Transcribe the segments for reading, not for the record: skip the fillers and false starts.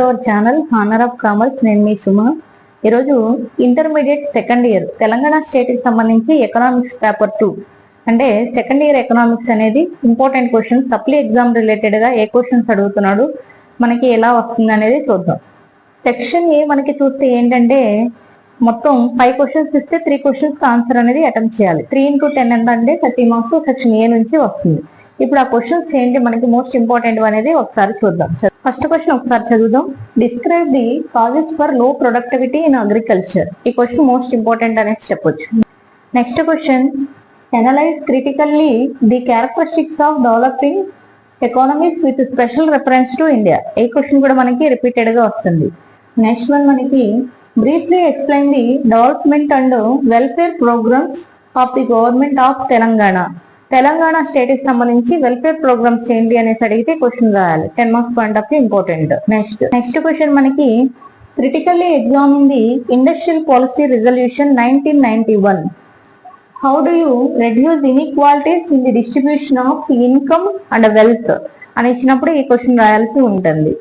To our channel honour of commerce. నేను మీ సుమ. ఈరోజు intermediate second year Telangana state కి సంబంధించి ఎకనామిక్స్ పేపర్ 2 అంటే సెకండ్ ఇయర్ ఎకనామిక్స్ అనేది important question. Supply exam related గా ఏ క్వశ్చన్స్ అడుగుతున్నాడు, మనకి ఎలా వస్తుంది అనేది చూద్దాం. సెక్షన్ ఏ మనకి చూస్తే ఏంటంటే మొత్తం 5 క్వశ్చన్స్ ఇస్తే 3 క్వశ్చన్స్ ఆన్సర్ అనేది అటెంప్ట్ చేయాలి. 3 into 10 ఎంత అంటే 30 మార్క్స్ సెక్షన్ ఏ నుంచి వస్తుంది. ఇప్పుడు ఆ క్వశ్చన్స్ ఏంటి, మనకి మోస్ట్ ఇంపార్టెంట్ అనేది ఒకసారి చూద్దాం. ఫస్ట్ క్వశ్చన్ ఒకసారి చదువుదాం. Describe the causes for low productivity in agriculture. ఈ క్వశ్చన్ మోస్ట్ ఇంపార్టెంట్ అనేది చెప్పొచ్చు. Next question, analyse critically the characteristics of developing economies with special reference to India. ఈ క్వశ్చన్ కూడా మనకి రిపీటెడ్ గా వస్తుంది. నెక్స్ట్ వన్ మనకి briefly explain the development and welfare programmes of the government of Telangana. Telangana state కి సంబంధించి వెల్ఫేర్ ప్రోగ్రామ్స్ ఏంటి అనేసి అడిగితే క్వశ్చన్ రాయాలి. 10 marks point of view important. Next question మనకి critically examine the industrial policy resolution 1991. How do you reduce inequalities in the distribution of income and wealth అని ఇచ్చినప్పుడు ఈ క్వశ్చన్ రాయాల్సి ఉంటుంది.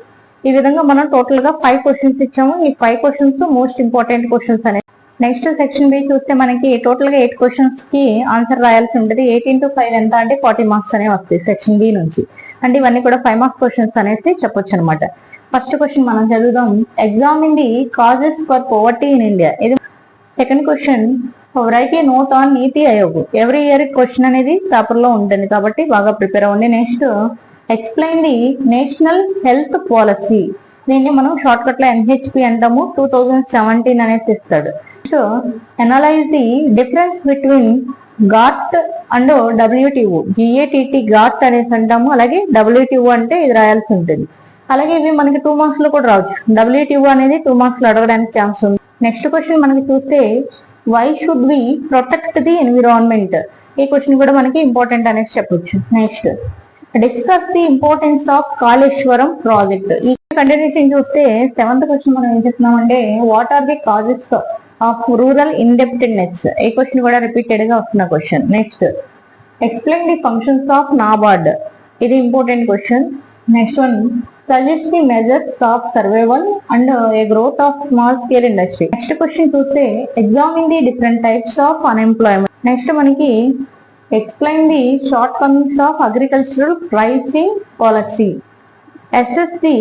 ఈ విధంగా మనం టోటల్ గా 5 క్వశ్చన్స్ ఇచ్చాము. ఈ 5 క్వశ్చన్స్ మోస్ట్ ఇంపార్టెంట్ క్వశ్చన్స్ అనేవి. నెక్స్ట్ సెక్షన్ బి చూస్తే మనకి టోటల్ గా 8 క్వశ్చన్స్ కి ఆన్సర్ రాయాల్సి ఉంటుంది. 8 into 5 ఎంత అంటే 40 మార్క్స్ అనేవి వస్తాయి సెక్షన్ బి నుంచి. అంటే ఇవన్నీ కూడా 5 మార్క్స్ క్వశ్చన్స్ అనేసి చెప్పొచ్చు అనమాట. ఫస్ట్ క్వశ్చన్ మనం చదువుదాం. Examine the causes for poverty in India. ఇది second question, write a note on Niti Aayog. Every year question అనేది పేపర్ లో ఉంటుంది కాబట్టి బాగా ప్రిపేర్ అవ్వండి. Next, explain the national health policy. దీన్ని మనం షార్ట్ కట్ లో NHP అంటాము. 2017 అనేసి ఇస్తాడు. So analyse the difference between got and WTO. GATT got అనేసి అంటాము. అలాగే WTO అంటే ఇది రాయాల్సి ఉంటుంది. అలాగే ఇవి మనకి 2 మార్క్స్ లో కూడా రావచ్చు. WTO అనేది 2 మార్క్స్ లో అడగడానికి ఛాన్స్ ఉంది. నెక్స్ట్ క్వశ్చన్ మనకి చూస్తే, why should we protect the environment. ఈ క్వశ్చన్ కూడా మనకి ఇంపార్టెంట్ అనేసి చెప్పొచ్చు. Next, discuss the importance of Kaleshwaram project. ఈ కంటిన్యూషన్ చూస్తే 7th క్వశ్చన్ మనం ఏం చేస్తున్నాం అంటే, what are the causes of rural indebtedness. ఈ క్వశ్చన్ కూడా రిపీటెడ్ గా వస్తున్న question. Next, explain the functions of NABARD. ఇది important question. Next one, suggest the measures of survival and a growth of small scale industry. Next question చూస్తే, examine the different types of unemployment. Next మనకి explain the shortcomings of agricultural pricing policy. Assess the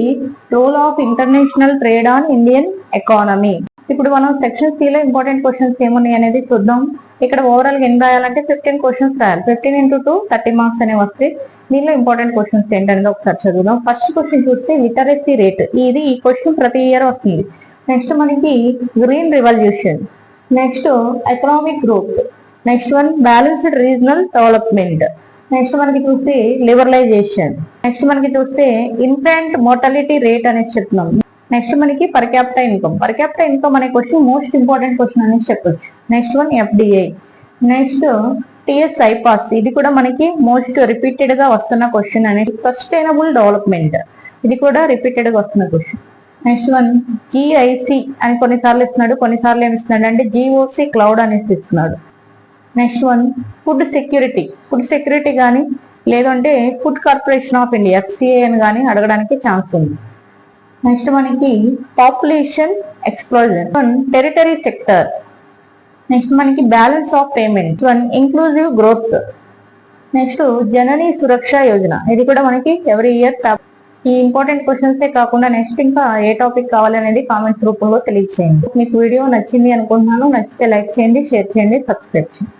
role of international trade on Indian economy. ఇప్పుడు మనం section C లో important questions ఏమున్నాయి అనేది చూద్దాం. ఇక్కడ overall గా ఎన్ని రాయాలంటే 15 క్వశ్చన్స్ రాయాలి. 15 into 2 30 మార్క్స్ అనేవి వస్తాయి. దీనిలో ఇంపార్టెంట్ క్వశ్చన్స్ ఏంటనేది ఒకసారి చదువుదాం. ఫస్ట్ క్వశ్చన్ చూస్తే లిటరసీ రేట్. ఈ క్వశ్చన్ ప్రతి ఇయర్ వస్తుంది. నెక్స్ట్ మనకి green revolution. Next, economic growth. Next one, balanced regional development. Next మనకి చూస్తే లిబరలైజేషన్. నెక్స్ట్ మనకి చూస్తే ఇన్ఫెంట్ మోర్టాలిటీ రేట్ అనేసి చెప్తున్నాం. నెక్స్ట్ మనకి per capital income. Per capital income అనే క్వశ్చన్ మోస్ట్ ఇంపార్టెంట్ క్వశ్చన్ అనేసి చెప్పొచ్చు. Next one, FDI. Next, TS iPASS. ఇది కూడా మనకి మోస్ట్ రిపీటెడ్ గా వస్తున్న క్వశ్చన్ అనేది. Sustainable development. ఇది కూడా రిపీటెడ్ గా వస్తున్న క్వశ్చన్. నెక్స్ట్ వన్, GIC అని కొన్నిసార్లు ఇస్తున్నాడు, కొన్నిసార్లు ఏమి ఇస్తున్నాడు అంటే GOC క్లౌడ్ అనేసి ఇస్తున్నాడు. Next one, food security. Food security కానీ లేదంటే food corporation of India FCA అని కానీ అడగడానికి ఛాన్స్ ఉంది. నెక్స్ట్ మనకి population explosion. Territory sector. Next మనకి balance of payment. Inclusive growth. Next, Janani Suraksha Yojana. ఇది కూడా మనకి ఎవ్రీ ఇయర్. ఈ ఇంపార్టెంట్ క్వశ్చన్స్ కాకుండా నెక్స్ట్ ఇంకా ఏ టాపిక్ కావాలనేది కామెంట్స్ రూపంలో తెలియజేయండి. మీకు వీడియో నచ్చింది అనుకుంటున్నాను. నచ్చితే లైక్ చేయండి, షేర్ చేయండి, సబ్స్క్రైబ్ చేయండి.